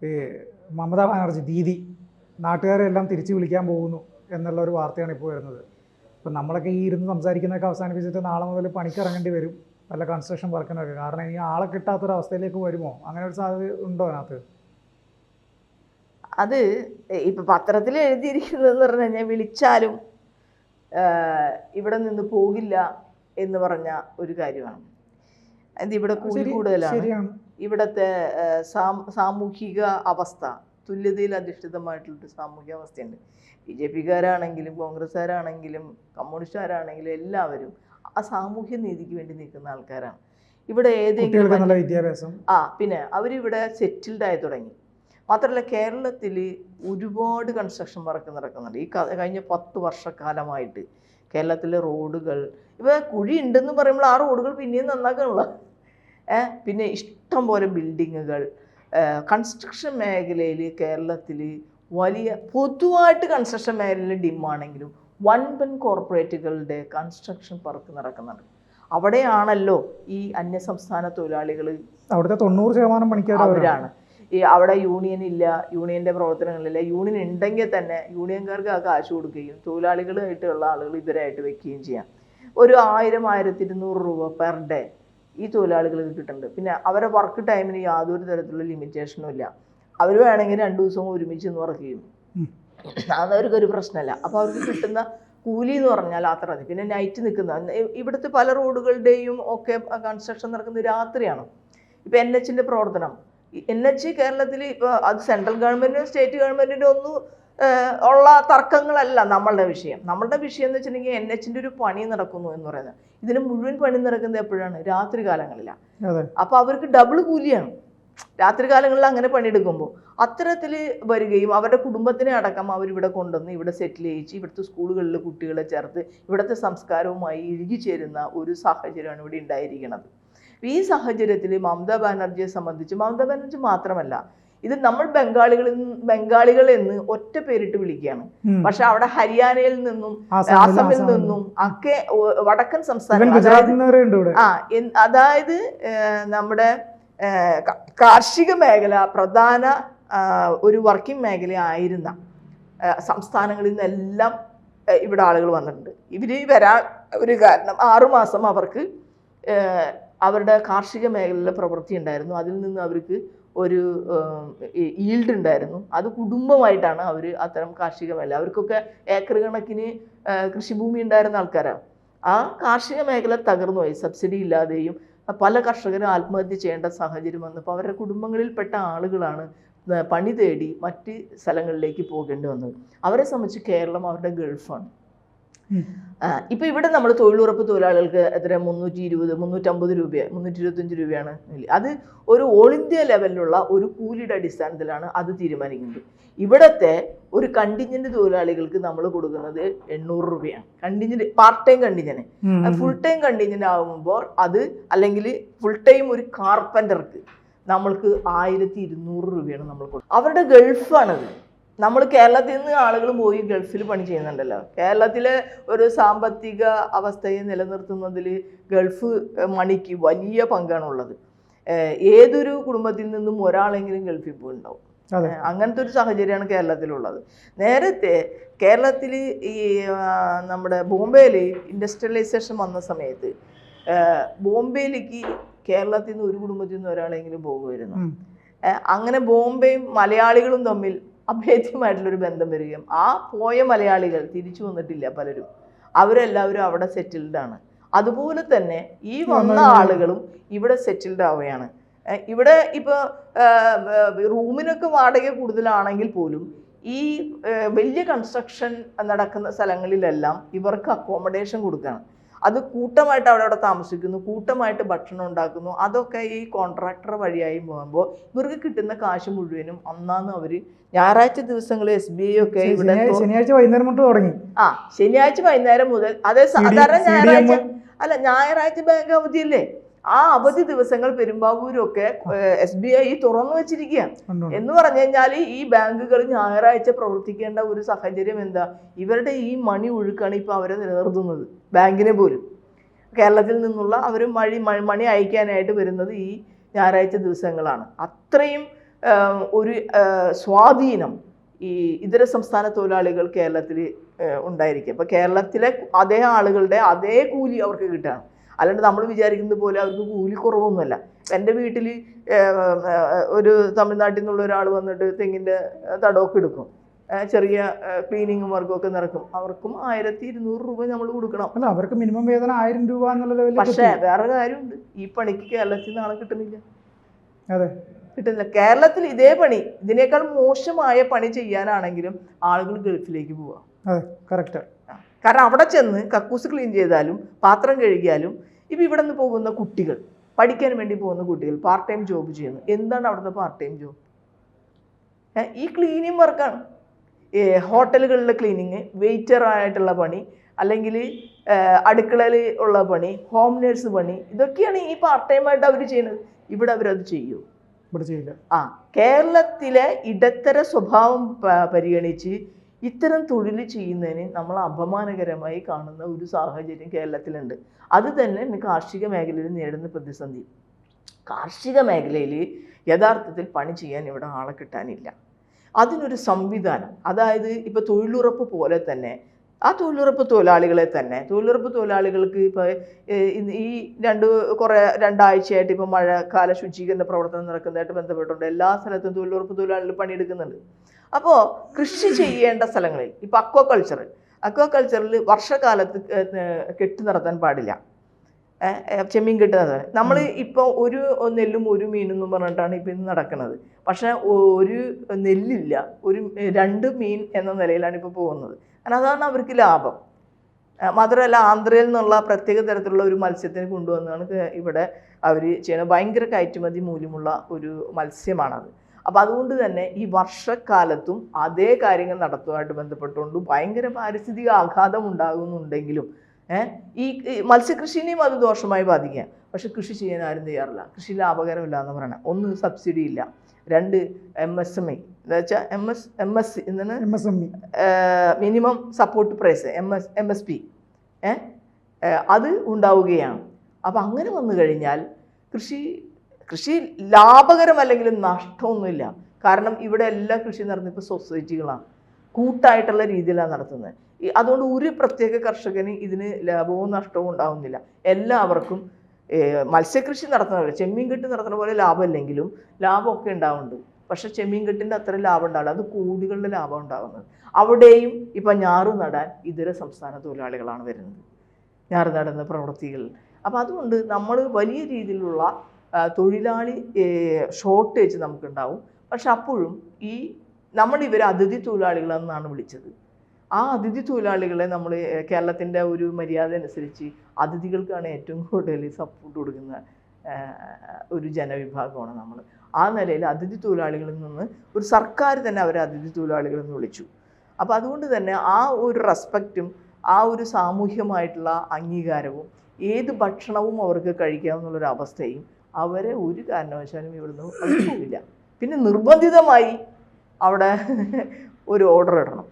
ഈ മമതാ ബാനർജി ദീദി നാട്ടുകാരെല്ലാം തിരിച്ചു വിളിക്കാൻ പോകുന്നു എന്നുള്ള ഒരു വാർത്തയാണ് ഇപ്പോൾ വരുന്നത്. ഇപ്പം നമ്മളൊക്കെ ഈ ഇരുന്ന് സംസാരിക്കുന്നതൊക്കെ അവസാനിപ്പിച്ചിട്ട് നാളെ മുതൽ പണിക്കിറങ്ങേണ്ടി വരും പല കൺസ്ട്രക്ഷൻ വർക്കിനൊക്കെ. കാരണം ഇനി ആളെ കിട്ടാത്തൊരവസ്ഥയിലേക്ക് വരുമോ? അങ്ങനെ ഒരു സാധ്യത ഉണ്ടോ അതിനകത്ത്? അത് ഇപ്പം പത്രത്തിൽ എഴുതിയിരിക്കുന്നതെന്ന് പറഞ്ഞു കഴിഞ്ഞാൽ വിളിച്ചാലും ഇവിടെ നിന്ന് പോകില്ല എന്ന് പറഞ്ഞ ഒരു കാര്യമാണ്. അത് ഇവിടെ കൂലി കൂടുതലാണ്, ഇവിടുത്തെ സാമൂഹിക അവസ്ഥ തുല്യതയിൽ അധിഷ്ഠിതമായിട്ടുള്ളൊരു സാമൂഹിക അവസ്ഥയുണ്ട്. BJP-കാരാണെങ്കിലും കോൺഗ്രസ്സുകാരാണെങ്കിലും കമ്മ്യൂണിസ്റ്റുകാരാണെങ്കിലും എല്ലാവരും ആ സാമൂഹ്യ നീതിക്ക് വേണ്ടി നിൽക്കുന്ന ആൾക്കാരാണ്. ഇവിടെ ഏതെങ്കിലും വിദ്യാഭ്യാസം പിന്നെ അവരിവിടെ സെറ്റിൽഡ് ആയി തുടങ്ങി. മാത്രമല്ല കേരളത്തിൽ ഒരുപാട് കൺസ്ട്രക്ഷൻ വർക്ക് നടക്കുന്നുണ്ട്. ഈ കഴിഞ്ഞ 10 വർഷക്കാലമായിട്ട് കേരളത്തിലെ റോഡുകൾ ഇപ്പോൾ കുഴി ഉണ്ടെന്ന് പറയുമ്പോൾ ആ റോഡുകൾ പിന്നെയും നന്നാക്കാനുള്ള പിന്നെ ഇഷ്ടം പോലെ ബിൽഡിങ്ങുകൾ കൺസ്ട്രക്ഷൻ മേഖലയിൽ കേരളത്തിൽ വലിയ പൊതുവായിട്ട് കൺസ്ട്രക്ഷൻ മേഖലയിൽ ഡിമാണെങ്കിലും വൻപൻ കോർപ്പറേറ്റുകളുടെ കൺസ്ട്രക്ഷൻ വർക്ക് നടക്കുന്നുണ്ട്. അവിടെയാണല്ലോ ഈ അന്യസംസ്ഥാന തൊഴിലാളികൾ, അവിടുത്തെ 90% പണിക്കാർ അവരാണ്. ഈ അവിടെ യൂണിയൻ ഇല്ല, യൂണിയൻ്റെ പ്രവർത്തനങ്ങളില്ല. യൂണിയൻ ഉണ്ടെങ്കിൽ തന്നെ യൂണിയൻകാർക്ക് ആ കാശ് കൊടുക്കുകയും തൊഴിലാളികളായിട്ടുള്ള ആളുകൾ ഇവരായിട്ട് വെക്കുകയും ചെയ്യാം. ഒരു 1000-1200 രൂപ പെർ ഡേ ഈ തൊഴിലാളികൾക്ക് കിട്ടുന്നുണ്ട്. പിന്നെ അവരുടെ വർക്ക് ടൈമിന് യാതൊരു തരത്തിലുള്ള ലിമിറ്റേഷനും ഇല്ല. അവർ വേണമെങ്കിൽ 2 ദിവസം ഒരുമിച്ച് നിന്ന് വർക്ക് ചെയ്യും, അതൊരു പ്രശ്നമല്ല. അപ്പോൾ അവർക്ക് കിട്ടുന്ന കൂലി എന്ന് പറഞ്ഞാൽ അത്ര മതി. പിന്നെ നൈറ്റ് നിൽക്കുന്ന ഇവിടുത്തെ പല റോഡുകളുടെയും ഒക്കെ കൺസ്ട്രക്ഷൻ നടക്കുന്നത് രാത്രിയാണ്. ഇപ്പോൾ NH-ൻ്റെ പ്രവർത്തനം, NH കേരളത്തിൽ ഇപ്പോൾ അത് സെൻട്രൽ ഗവൺമെൻറ്റിനും സ്റ്റേറ്റ് ഗവൺമെൻറ്റിനും ഒന്നും ഉള്ള തർക്കങ്ങളല്ല നമ്മളുടെ വിഷയം. നമ്മളുടെ വിഷയം എന്ന് വെച്ചിട്ടുണ്ടെങ്കിൽ NH-ൻ്റെ ഒരു പണി നടക്കുന്നു എന്ന് പറയുന്നത്. ഇതിന് മുഴുവൻ പണി നടക്കുന്നത് എപ്പോഴാണ്? രാത്രി കാലങ്ങളിലാണ്. അപ്പോൾ അവർക്ക് ഡബിൾ കൂലിയാണ് രാത്രി കാലങ്ങളിൽ അങ്ങനെ പണിയെടുക്കുമ്പോൾ. അത്തരത്തിൽ വരികയും അവരുടെ കുടുംബത്തിനെ അടക്കം അവരിവിടെ കൊണ്ടുവന്ന് ഇവിടെ സെറ്റിൽ ചെയ്യിച്ച് ഇവിടുത്തെ സ്കൂളുകളിൽ കുട്ടികളെ ചേർത്ത് ഇവിടുത്തെ സംസ്കാരവുമായി ഇഴുകിച്ചേരുന്ന ഒരു സാഹചര്യമാണ് ഇവിടെ ഉണ്ടായിരിക്കുന്നത്. ഈ സാഹചര്യത്തിൽ മമതാ ബാനർജിയെ സംബന്ധിച്ച്, മമതാ ബാനർജി മാത്രമല്ല, ഇത് നമ്മൾ ബംഗാളികൾ എന്ന് ഒറ്റ പേരിട്ട് വിളിക്കുകയാണ്. പക്ഷെ അവിടെ ഹരിയാനയിൽ നിന്നും ആസാമിൽ നിന്നും ഒക്കെ വടക്കൻ സംസ്ഥാനങ്ങൾ, അതായത് നമ്മുടെ കാർഷിക മേഖല പ്രധാന ഒരു വർക്കിംഗ് മേഖല ആയിരുന്ന സംസ്ഥാനങ്ങളിൽ നിന്നെല്ലാം ഇവിടെ ആളുകൾ വന്നിട്ടുണ്ട്. ഇവർ വരാൻ ഒരു കാരണം 6 മാസം അവർക്ക് അവരുടെ കാർഷിക മേഖലയിലെ പ്രവൃത്തി ഉണ്ടായിരുന്നു. അതിൽ നിന്ന് അവർക്ക് ഒരു ഈൽഡ് ഉണ്ടായിരുന്നു. അത് കുടുംബമായിട്ടാണ് അവർ അത്തരം കാർഷിക മേഖല, അവർക്കൊക്കെ ഏക്കർ കണക്കിന് കൃഷിഭൂമി ഉണ്ടായിരുന്ന ആൾക്കാരാണ്. ആ കാർഷിക മേഖല തകർന്നു പോയി. സബ്സിഡി ഇല്ലാതെയും പല കർഷകരും ആത്മഹത്യ ചെയ്യേണ്ട സാഹചര്യം വന്നപ്പോൾ അവരുടെ കുടുംബങ്ങളിൽപ്പെട്ട ആളുകളാണ് പണി തേടി മറ്റ് സ്ഥലങ്ങളിലേക്ക് പോകേണ്ടി വന്നത്. അവരെ സംബന്ധിച്ച് കേരളം അവരുടെ ഗൾഫാണ്. ഇപ്പം ഇവിടെ നമ്മൾ തൊഴിലുറപ്പ് തൊഴിലാളികൾക്ക് എത്ര 320, 350 രൂപ, 325 രൂപയാണ്. അത് ഒരു ഓൾ ഇന്ത്യ ലെവലിലുള്ള ഒരു കൂലിയുടെ അടിസ്ഥാനത്തിലാണ് അത് തീരുമാനിക്കുന്നത്. ഇവിടുത്തെ ഒരു കണ്ടിജന്റ് തൊഴിലാളികൾക്ക് നമ്മൾ കൊടുക്കുന്നത് 800 രൂപയാണ്. Contingent part time contingent. Full time contingent ആകുമ്പോൾ അത്, അല്ലെങ്കിൽ ഫുൾ ടൈം ഒരു കാർപ്പൻ്റർക്ക് നമ്മൾക്ക് 1200 രൂപയാണ് നമ്മൾ കൊടുക്കുന്നത്. അവരുടെ ഗൾഫാണത്. നമ്മൾ കേരളത്തിൽ നിന്ന് ആളുകൾ പോയി ഗൾഫിൽ പണി ചെയ്യുന്നുണ്ടല്ലോ. കേരളത്തിലെ ഒരു സാമ്പത്തിക അവസ്ഥയെ നിലനിർത്തുന്നതിൽ ഗൾഫ് മണിക്ക് വലിയ പങ്കാണുള്ളത്. ഏതൊരു കുടുംബത്തിൽ നിന്നും ഒരാളെങ്കിലും ഗൾഫിൽ പോയിട്ടുണ്ടാവും. അങ്ങനത്തെ ഒരു സാഹചര്യമാണ് കേരളത്തിലുള്ളത്. നേരത്തെ കേരളത്തിൽ ഈ നമ്മുടെ ബോംബെയിൽ ഇൻഡസ്ട്രിയലൈസേഷൻ വന്ന സമയത്ത് ബോംബെയിലേക്ക് കേരളത്തിൽ നിന്ന് ഒരു കുടുംബത്തിൽ നിന്ന് ഒരാളെങ്കിലും പോകുമായിരുന്നു. അങ്ങനെ ബോംബെയും മലയാളികളും തമ്മിൽ അഭേദ്യമായിട്ടുള്ളൊരു ബന്ധം വരികയും ആ പോയ മലയാളികൾ തിരിച്ചു വന്നിട്ടില്ല പലരും. അവരെല്ലാവരും അവിടെ സെറ്റിൽഡാണ്. അതുപോലെ തന്നെ ഈ വന്ന ആളുകളും ഇവിടെ സെറ്റിൽഡ് ആവുകയാണ്. ഇവിടെ ഇപ്പോൾ റൂമിനൊക്കെ വാടക കൂടുതലാണെങ്കിൽ പോലും ഈ വലിയ കൺസ്ട്രക്ഷൻ നടക്കുന്ന സ്ഥലങ്ങളിലെല്ലാം ഇവർക്ക് അക്കോമഡേഷൻ കൊടുക്കുകയാണ്. അത് കൂട്ടമായിട്ട് അവിടെ താമസിക്കുന്നു, കൂട്ടമായിട്ട് ഭക്ഷണം ഉണ്ടാക്കുന്നു. അതൊക്കെ ഈ കോൺട്രാക്ടർ വഴിയായി പോകുമ്പോൾ ഇവർക്ക് കിട്ടുന്ന കാശ് മുഴുവനും അന്നാന്ന് അവർ ഞായറാഴ്ച ദിവസങ്ങളിൽ SBI ഒക്കെ ഇവിടെ ശനിയാഴ്ച വൈകുന്നേരം മുതൽ തുടങ്ങി. ശനിയാഴ്ച വൈകുന്നേരം മുതൽ, അതേ സാധാരണ ഞായറാഴ്ച ബാങ്ക് അവധിയല്ലേ, ആ അവധി ദിവസങ്ങൾ പെരുമ്പാവൂരൊക്കെ SBI തുറന്നു വെച്ചിരിക്കുക. എന്ന് പറഞ്ഞു കഴിഞ്ഞാൽ ഈ ബാങ്കുകൾ ഞായറാഴ്ച പ്രവർത്തിക്കേണ്ട ഒരു സാഹചര്യം എന്താ? ഇവരുടെ ഈ മണി ഒഴുക്കാണ് ഇപ്പോൾ അവരെ നിലനിർത്തുന്നത്. ബാങ്കിനെ പോലും കേരളത്തിൽ നിന്നുള്ള അവർ മണി അയക്കാനായിട്ട് വരുന്നത് ഈ ഞായറാഴ്ച ദിവസങ്ങളാണ്. അത്രയും ഒരു സ്വാധീനം ഈ ഇതര സംസ്ഥാന തൊഴിലാളികൾ കേരളത്തിൽ ഉണ്ടായിരിക്കും. അപ്പോൾ കേരളത്തിലെ അതേ ആളുകളുടെ അതേ കൂലി അവർക്ക് കിട്ടുകയാണ്. അല്ലാണ്ട് നമ്മൾ വിചാരിക്കുന്നത് പോലെ അവർക്ക് കൂലി കുറവൊന്നുമല്ല. എൻ്റെ വീട്ടിൽ ഒരു തമിഴ്നാട്ടിൽ നിന്നുള്ള ഒരാൾ വന്നിട്ട് തെങ്ങിൻ്റെ തടമൊക്കെ എടുക്കും, ചെറിയ ക്ലീനിങ് വർക്കൊക്കെ നടക്കും. അവർക്കും 1200 രൂപ നമ്മൾ കൊടുക്കണം. അല്ല, അവർക്ക് മിനിമം വേതനം 1000 രൂപ എന്നുള്ള ലെവലിൽ. പക്ഷേ വേറെ കാര്യമുണ്ട്, ഈ പണിക്ക് കേരളത്തിൽ നിന്ന് ആളെ കിട്ടുന്നില്ല. അതെ, കിട്ടുന്നില്ല. കേരളത്തിൽ ഇതേ പണി, ഇതിനേക്കാൾ മോശമായ പണി ചെയ്യാനാണെങ്കിലും ആളുകൾ ഗൾഫിലേക്ക് പോവാം. അതെ, കറക്റ്റ്. കാരണം അവിടെ ചെന്ന് കക്കൂസ് ക്ലീൻ ചെയ്താലും പാത്രം കഴുകിയാലും ഇപ്പം ഇവിടെ നിന്ന് പോകുന്ന കുട്ടികൾ, പഠിക്കാൻ വേണ്ടി പോകുന്ന കുട്ടികൾ പാർട്ട് ടൈം ജോബ് ചെയ്യുന്നു. എന്താണ് അവിടുത്തെ പാർട്ട് ടൈം ജോബ്? ഈ ക്ലീനിങ് വർക്കാണ്. ഹോട്ടലുകളിലെ ക്ലീനിങ്, വെയിറ്ററായിട്ടുള്ള പണി, അല്ലെങ്കിൽ അടുക്കളയിൽ ഉള്ള പണി, ഹോം നേഴ്സ് പണി, ഇതൊക്കെയാണ് ഈ പാർട്ട് ടൈമായിട്ട് അവർ ചെയ്യുന്നത്. ഇവിടെ അവരത് ചെയ്യൂ? ഇവിടെ ചെയ്യില്ല. കേരളത്തിലെ ഇടത്തര സ്വഭാവം പരിഗണിച്ച് ഇത്തരം തൊഴിൽ ചെയ്യുന്നതിന് നമ്മൾ അപമാനകരമായി കാണുന്ന ഒരു സാഹചര്യം കേരളത്തിലുണ്ട്. അത് തന്നെ കാർഷിക മേഖലയിൽ നേരിടുന്ന പ്രതിസന്ധി. കാർഷിക മേഖലയിൽ യഥാർത്ഥത്തിൽ പണി ചെയ്യാൻ ഇവിടെ ആളെ കിട്ടാനില്ല. അതിനൊരു സംവിധാനം, അതായത് ഇപ്പോൾ തൊഴിലുറപ്പ് പോലെ തന്നെ ആ തൊഴിലുറപ്പ് തൊഴിലാളികൾക്ക് ഇപ്പോൾ ഈ രണ്ടാഴ്ചയായിട്ട് ഇപ്പോൾ മഴക്കാല ശുചീകരണ പ്രവർത്തനം നടക്കുന്നതായിട്ട് ബന്ധപ്പെട്ടുകൊണ്ട് എല്ലാ സ്ഥലത്തും തൊഴിലുറപ്പ് തൊഴിലാളികൾ പണിയെടുക്കുന്നുണ്ട്. അപ്പോൾ കൃഷി ചെയ്യേണ്ട സ്ഥലങ്ങളിൽ ഇപ്പോൾ അക്വാകൾച്ചറിൽ വർഷകാലത്ത് കെട്ട് നടത്താൻ പാടില്ല, ചെമ്മീൻ കെട്ട് നടത്താൻ. നമ്മൾ ഇപ്പോൾ ഒരു നെല്ലും ഒരു മീനും എന്ന് പറഞ്ഞിട്ടാണ് ഇപ്പം ഇന്ന് നടക്കുന്നത്. പക്ഷേ ഒരു നെല്ലില്ല, 2 മീൻ എന്ന നിലയിലാണ് ഇപ്പോൾ പോകുന്നത്. കാരണം അതാണ് അവർക്ക് ലാഭം. മാത്രമല്ല ആന്ധ്രയിൽ നിന്നുള്ള പ്രത്യേക തരത്തിലുള്ള ഒരു മത്സ്യത്തിന് കൊണ്ടുവന്നാണ് ഇവിടെ അവർ ചെയ്യുന്നത്. ഭയങ്കര കയറ്റുമതി മൂല്യമുള്ള ഒരു മത്സ്യമാണത്. അപ്പോൾ അതുകൊണ്ട് തന്നെ ഈ വർഷക്കാലത്തും അതേ കാര്യങ്ങൾ നടത്തുന്നതുമായിട്ട് ബന്ധപ്പെട്ടുകൊണ്ട് ഭയങ്കര പാരിസ്ഥിതിക ആഘാതം ഉണ്ടാകുന്നുണ്ടെങ്കിലും ഈ മത്സ്യകൃഷിനെയും അത് ദോഷമായി ബാധിക്കുക. പക്ഷെ കൃഷി ചെയ്യാൻ ആരും തയ്യാറില്ല. കൃഷി ലാഭകരമില്ല എന്ന് പറയണം. 1 സബ്സിഡി ഇല്ല, 2 MSME എന്താ വെച്ചാൽ MSC എന്താണ് മിനിമം സപ്പോർട്ട് പ്രൈസ് MSP അത് ഉണ്ടാവുകയാണ്. അപ്പം അങ്ങനെ വന്നു കഴിഞ്ഞാൽ കൃഷി ലാഭകരമല്ലെങ്കിലും നഷ്ടമൊന്നുമില്ല. കാരണം ഇവിടെ എല്ലാ കൃഷി നടന്നിപ്പോൾ സൊസൈറ്റികളാണ്, കൂട്ടായിട്ടുള്ള രീതിയിലാണ് നടത്തുന്നത്. അതുകൊണ്ട് ഒരു പ്രത്യേക കർഷകന് ഇതിന് ലാഭവും നഷ്ടവും ഉണ്ടാവുന്നില്ല. എല്ലാവർക്കും മത്സ്യകൃഷി നടത്തുന്നവർ ചെമ്മീൻ കെട്ട് നടത്തുന്ന പോലെ ലാഭമില്ലെങ്കിലും ലാഭമൊക്കെ ഉണ്ടാവുന്നുണ്ട്. പക്ഷെ ചെമ്മീൻ കെട്ടിൻ്റെ അത്ര ലാഭം ഉണ്ടാവില്ല, അത് കോടികളുടെ ലാഭം ഉണ്ടാകുന്നത്. അവിടെയും ഇപ്പം ഞാറ് നടാൻ ഇതര സംസ്ഥാന തൊഴിലാളികളാണ് വരുന്നത്, ഞാറ് നടുന്ന പ്രവൃത്തികൾ. അപ്പം അതുകൊണ്ട് നമ്മൾ വലിയ രീതിയിലുള്ള തൊഴിലാളി ഷോർട്ടേജ് നമുക്കുണ്ടാവും. പക്ഷെ അപ്പോഴും നമ്മളിവരെ അതിഥി തൊഴിലാളികളെന്നാണ് വിളിച്ചത്. ആ അതിഥി തൊഴിലാളികളെ നമ്മൾ കേരളത്തിൻ്റെ ഒരു മര്യാദ അനുസരിച്ച് അതിഥികൾക്കാണ് ഏറ്റവും കൂടുതൽ സപ്പോർട്ട് കൊടുക്കുന്ന ഒരു ജനവിഭാഗമാണ് നമ്മൾ. ആ നിലയിൽ അതിഥി തൊഴിലാളികളിൽ നിന്ന് ഒരു സർക്കാർ തന്നെ അവരെ അതിഥി തൊഴിലാളികളെന്ന് വിളിച്ചു. അപ്പോൾ അതുകൊണ്ട് തന്നെ ആ ഒരു റെസ്പെക്റ്റും ആ ഒരു സാമൂഹ്യമായിട്ടുള്ള അംഗീകാരവും ഏത് ഭക്ഷണവും അവർക്ക് കഴിക്കാമെന്നുള്ളൊരു അവസ്ഥയും അവരെ ഒരു കാരണവശാലും ഇവിടുന്ന് പോകില്ല. പിന്നെ നിർബന്ധിതമായി അവിടെ ഒരു ഓർഡർ ഇടണം.